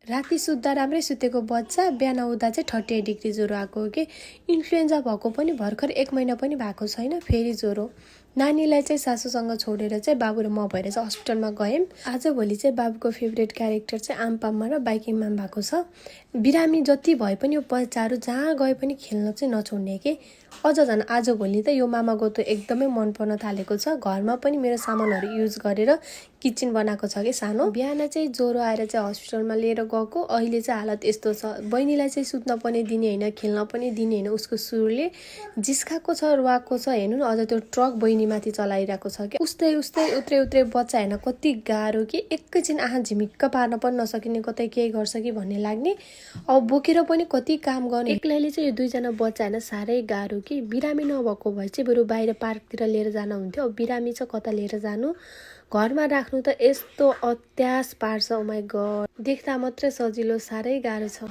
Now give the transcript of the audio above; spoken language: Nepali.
राति सुत्दा राम्रै सुतेको बच्चा बिहान उठ्दा चाहिँ 38 डिग्री ज्वरो आएको हो कि इन्फ्लुएन्जा भएको पनि भर्खर 1 महिना पनि भएको छैन फेरि ज्वरो। नानीलाई चाहिँ सासूसँग छोडेर चाहिँ बाबु र म भएर चाहिँ हस्पिटलमा गयौँ। आजभोलि चाहिँ बाबुको फेभरेट क्यारेक्टर चाहिँ आमपाममा र बाइकिङमा भएको छ। बिरामी जति भए पनि यो बच्चाहरू जहाँ गए पनि खेल्न चाहिँ नछोड्ने के। अझ झन् आजभोलि त यो मामा गोतो एकदमै मन पर्न थालेको छ। घरमा पनि मेरो सामानहरू युज गरेर किचन बनाएको छ कि सानो। बिहान चाहिँ ज्वरो आएर चाहिँ हस्पिटलमा लिएर गएको। अहिले चाहिँ हालत यस्तो छ। बहिनीलाई चाहिँ सुत्न पनि दिने होइन, खेल्न पनि दिने होइन। उसको सुरले जिस्काएको छ, रुवाएको छ। हेर्नु न, अझ त्यो ट्रक बहिनीमाथि चलाइरहेको छ कि। उस्तै उत्रे बच्चा होइन कति गाह्रो कि। एकैछिन आँखा झिमिक्क पार्न पनि नसकिने, कतै केही गर्छ कि भन्ने लाग्ने। अब बोकेर पनि कति काम गर्ने। एक्लैले चाहिँ यो दुईजना बच्चा होइन साह्रै गाह्रो कि। बिरामी नभएको भए चाहिँ बरु बाहिर पार्कतिर लिएर जान हुन्थ्यो। अब बिरामी छ कता लिएर जानु। घरमा राख्नु त यस्तो अत्यास पार्छ। ओ माइ गड, देख्दा मात्रै सजिलो, साह्रै गाह्रो छ।